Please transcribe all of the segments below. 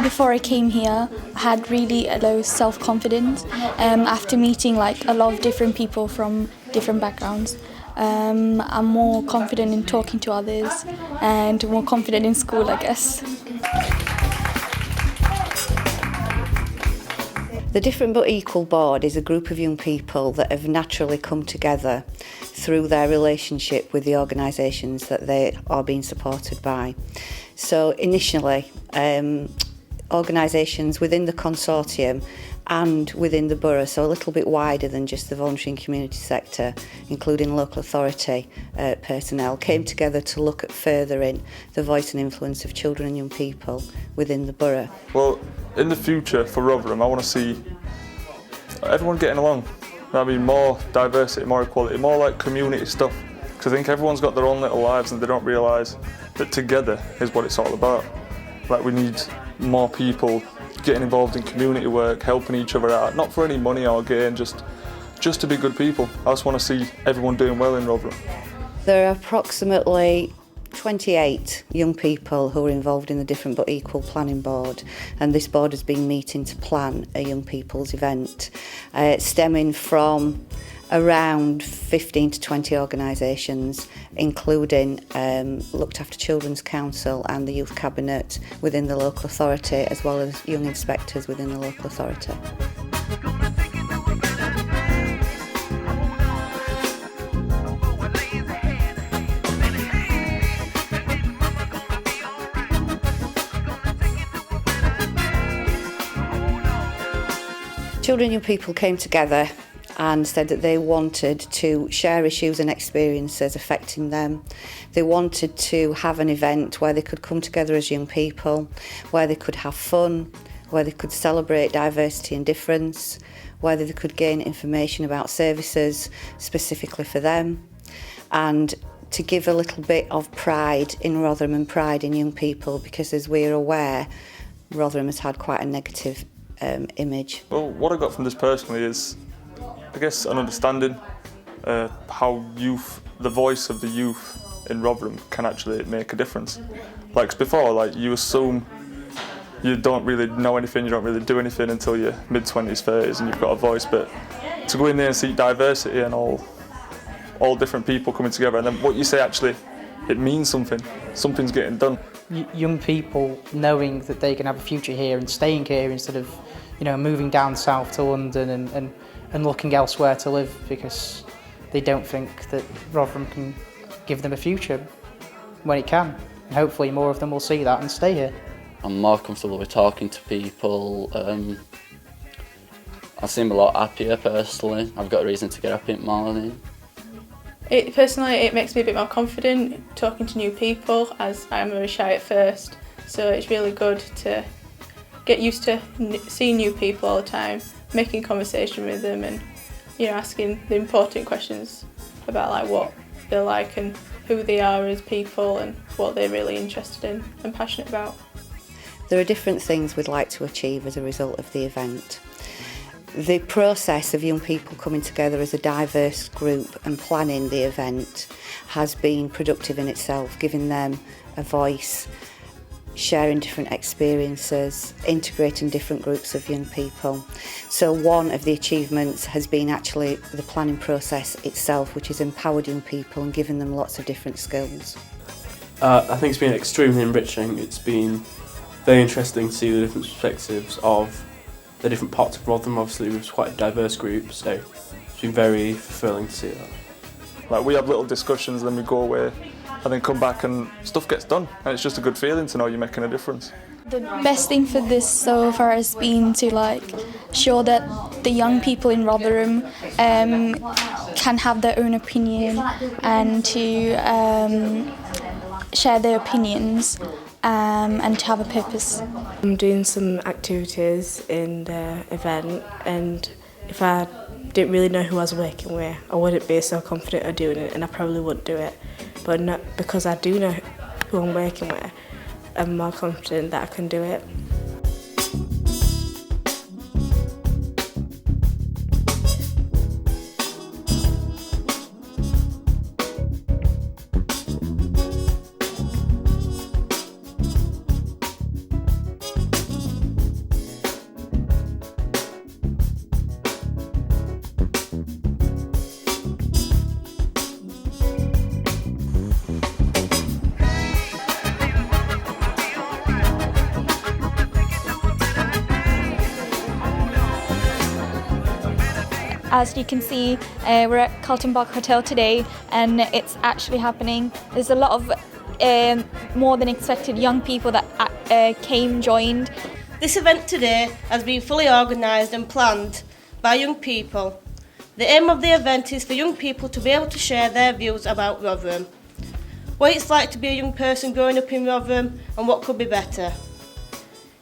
Before I came here, I had really a low self-confidence after meeting like a lot of different people from different backgrounds. I'm more confident in talking to others and more confident in school, I guess. The Different But Equal Board is a group of young people that have naturally come together through their relationship with the organisations that they are being supported by. So initially, organisations within the consortium and within the borough, so a little bit wider than just the voluntary and community sector, including local authority personnel, came together to look at furthering the voice and influence of children and young people within the borough. Well, in the future for Rotherham, I want to see everyone getting along. I mean, more diversity, more equality, more like community stuff. Because I think everyone's got their own little lives and they don't realise that together is what it's all about. Like, we need more people getting involved in community work, helping each other out, not for any money or gain, just to be good people. I just want to see everyone doing well in Rotherham. There are approximately 28 young people who are involved in the Different But Equal Planning Board, and this board has been meeting to plan a young people's event, stemming from around 15 to 20 organisations, including Looked After Children's Council and the Youth Cabinet within the local authority, as well as young inspectors within the local authority. Children and young people came together and said that they wanted to share issues and experiences affecting them. They wanted to have an event where they could come together as young people, where they could have fun, where they could celebrate diversity and difference, where they could gain information about services specifically for them, and to give a little bit of pride in Rotherham and pride in young people, because as we're aware, Rotherham has had quite a negative image. Well, what I got from this personally is, I guess, an understanding how the voice of the youth in Rotherham can actually make a difference. Like before, like you assume you don't really know anything, you don't really do anything until your mid-20s, 30s, and you've got a voice. But to go in there and see diversity and all different people coming together, and then what you say actually, it means something. Something's getting done. Young people knowing that they can have a future here and staying here instead of, moving down south to London and looking elsewhere to live because they don't think that Rotherham can give them a future when it can. And hopefully more of them will see that and stay here. I'm more comfortable with talking to people. I seem a lot happier personally. I've got a reason to get up in the morning. Personally, it makes me a bit more confident talking to new people, as I'm very shy at first. So it's really good to get used to seeing new people all the time, making conversation with them, and asking the important questions about like what they're like and who they are as people and what they're really interested in and passionate about. There are different things we'd like to achieve as a result of the event. The process of young people coming together as a diverse group and planning the event has been productive in itself, giving them a voice, sharing different experiences, integrating different groups of young people. So one of the achievements has been actually the planning process itself, which has empowered young people and given them lots of different skills. I think it's been extremely enriching. It's been very interesting to see the different perspectives of the different parts of Rotherham. Obviously we're quite a diverse group, so it's been very fulfilling to see that. Like, we have little discussions, then we go away and then come back and stuff gets done, and it's just a good feeling to know you're making a difference. The best thing for this so far has been to show that the young people in Rotherham can have their own opinion and to share their opinions and to have a purpose. I'm doing some activities in the event, and if I didn't really know who I was working with, I wouldn't be so confident of doing it, and I probably wouldn't do it. But not, because I do know who I'm working with, I'm more confident that I can do it. as you can see, we're at Carlton Park Hotel today, and it's actually happening. There's a lot of more than expected young people that joined. This event today has been fully organised and planned by young people. The aim of the event is for young people to be able to share their views about Rotherham, what it's like to be a young person growing up in Rotherham and what could be better.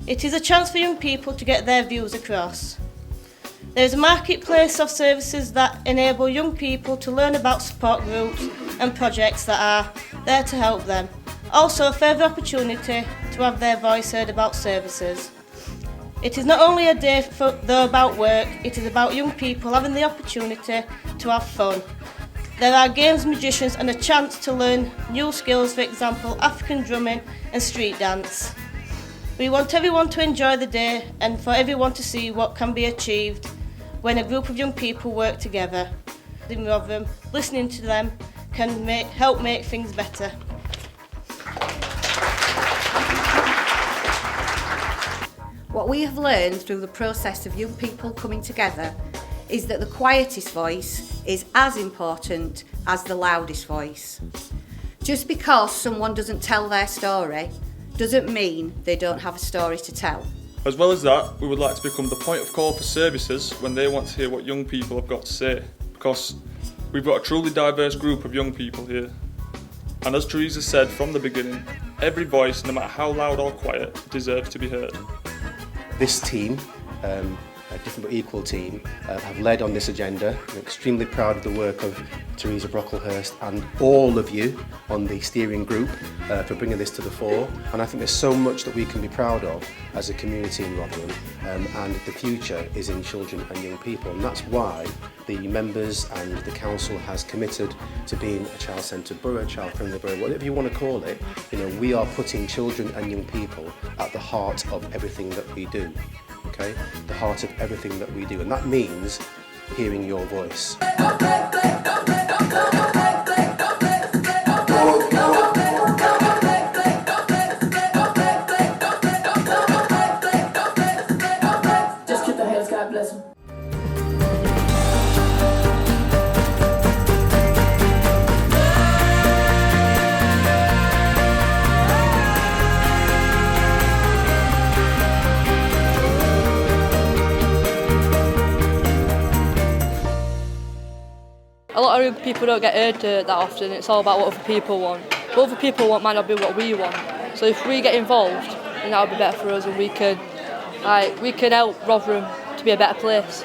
It is a chance for young people to get their views across. There is a marketplace of services that enable young people to learn about support groups and projects that are there to help them. Also a further opportunity to have their voice heard about services. It is not only a day though about work, it is about young people having the opportunity to have fun. There are games, magicians and a chance to learn new skills, for example African drumming and street dance. We want everyone to enjoy the day and for everyone to see what can be achieved when a group of young people work together. In Rotherham, listening to them can help make things better. What we have learned through the process of young people coming together is that the quietest voice is as important as the loudest voice. Just because someone doesn't tell their story doesn't mean they don't have a story to tell. As well as that, we would like to become the point of call for services when they want to hear what young people have got to say, because we've got a truly diverse group of young people here. And as Teresa said from the beginning, every voice, no matter how loud or quiet, deserves to be heard. This team, a different but equal team, have led on this agenda. I'm extremely proud of the work of Teresa Brocklehurst and all of you on the steering group for bringing this to the fore. And I think there's so much that we can be proud of as a community in Rotherham, and the future is in children and young people. And that's why the members and the council has committed to being a child-centred borough, child-friendly borough, whatever you want to call it. You know, we are putting children and young people at the heart of everything that we do. Okay, the heart of everything that we do, and that means hearing your voice. Just keep the hands, God bless them. A lot of people don't get heard that often. It's all about what other people want. What other people want might not be what we want. So if we get involved, then that'll be better for us, and we can help Rotherham to be a better place.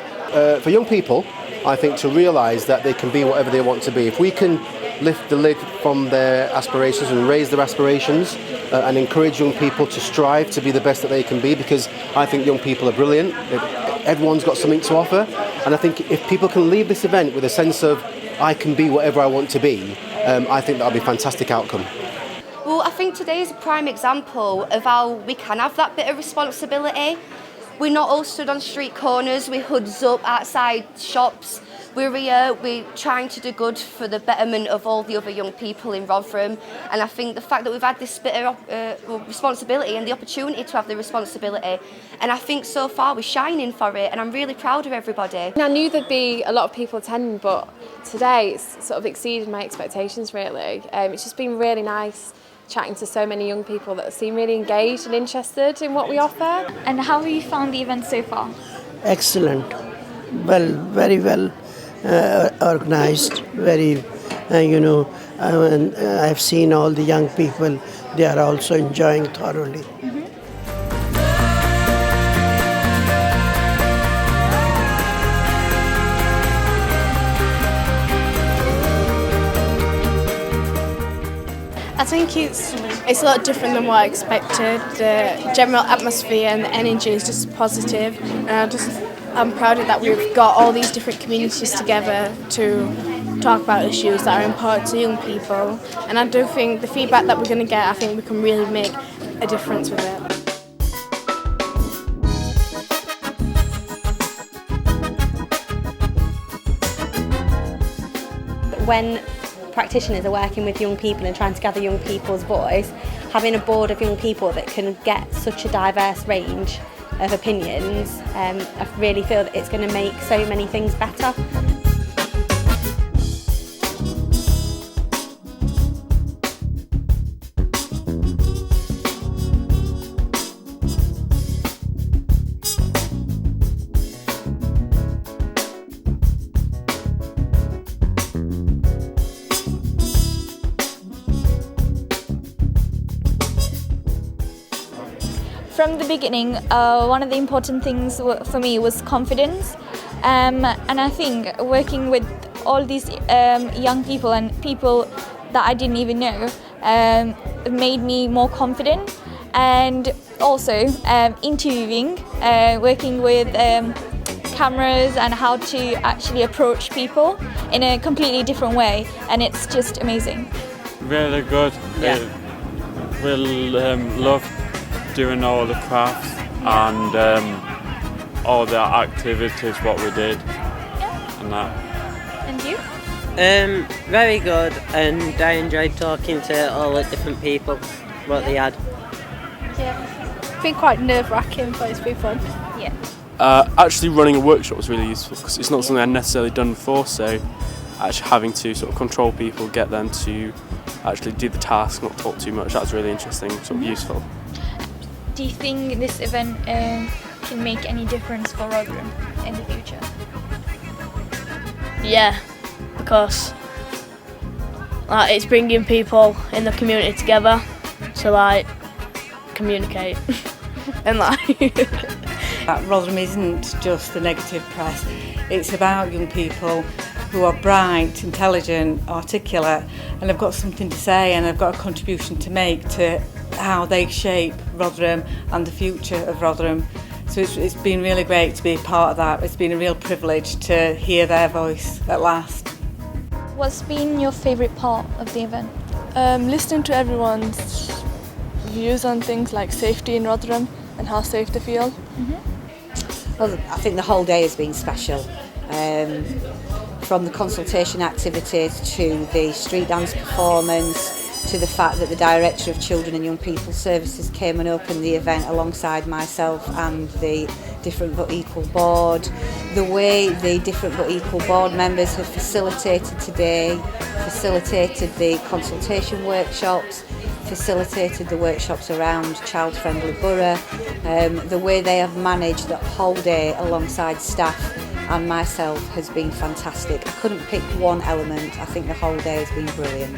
For young people, I think to realise that they can be whatever they want to be. If we can lift the lid from their aspirations and raise their aspirations and encourage young people to strive to be the best that they can be, because I think young people are brilliant. Everyone's got something to offer, and I think if people can leave this event with a sense of I can be whatever I want to be, I think that'll be a fantastic outcome. Well, I think today is a prime example of how we can have that bit of responsibility. We're not all stood on street corners with hoods up outside shops. We're here, we're trying to do good for the betterment of all the other young people in Rotherham, and I think the fact that we've had this bit of responsibility and the opportunity to have the responsibility, and I think so far we're shining for it, and I'm really proud of everybody. I knew there'd be a lot of people attending, but today it's sort of exceeded my expectations really. It's just been really nice chatting to so many young people that seem really engaged and interested in what we offer. And how have you found the event so far? Excellent. Well, very well organised, very, and I've seen all the young people, they are also enjoying thoroughly. I think it's a lot different than what I expected. The general atmosphere and the energy is just positive, and I'm proud of that we've got all these different communities together to talk about issues that are important to young people, and I do think the feedback that we're going to get, I think we can really make a difference with it. When practitioners are working with young people and trying to gather young people's voice, having a board of young people that can get such a diverse range of opinions, I really feel that it's going to make so many things better. From the beginning, one of the important things for me was confidence, and I think working with all these young people and people that I didn't even know made me more confident, and also interviewing, working with cameras and how to actually approach people in a completely different way, and it's just amazing. Really good. Yeah. We'll love doing all the crafts and all the activities what we did and that. And you? Very good, and I enjoyed talking to all the different people what they had. Yeah, it's been quite nerve-wracking, but it's been fun. Yeah. Actually running a workshop was really useful because it's not something I'd necessarily done before, so actually having to sort of control people, get them to actually do the task, not talk too much, that was really interesting, sort of useful. Do you think this event can make any difference for Rotherham in the future? Yeah, because it's bringing people in the community together to communicate and Rotherham isn't just the negative press, it's about young people who are bright, intelligent, articulate, and have got something to say and have got a contribution to make to how they shape Rotherham and the future of Rotherham. So it's been really great to be a part of that. It's been a real privilege to hear their voice at last. What's been your favourite part of the event? Listening to everyone's views on things like safety in Rotherham and how safe they feel. Well, I think the whole day has been special. From the consultation activities to the street dance performance to the fact that the Director of Children and Young People Services came and opened the event alongside myself and the Different But Equal Board. The way the Different But Equal Board members have facilitated today, facilitated the consultation workshops, facilitated the workshops around child-friendly borough, the way they have managed the whole day alongside staff and myself has been fantastic. I couldn't pick one element. I think the whole day has been brilliant.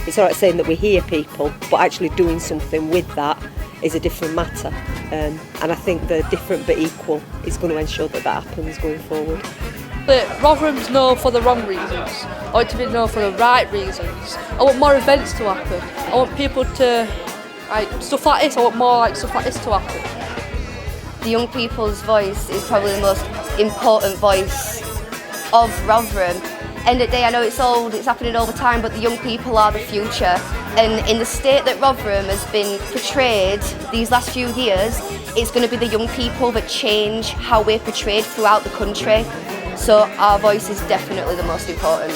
It's all right saying that we hear people, but actually doing something with that is a different matter. And I think the different but equal is going to ensure that that happens going forward. But Rotherham's known for the wrong reasons. I want to be known for the right reasons. I want more events to happen. I want people to, stuff like this, I want more stuff like this to happen. The young people's voice is probably the most important voice of Rotherham. End of the day, I know it's old, it's happening all the time, but the young people are the future. And in the state that Rotherham has been portrayed these last few years, it's going to be the young people that change how we're portrayed throughout the country. So our voice is definitely the most important.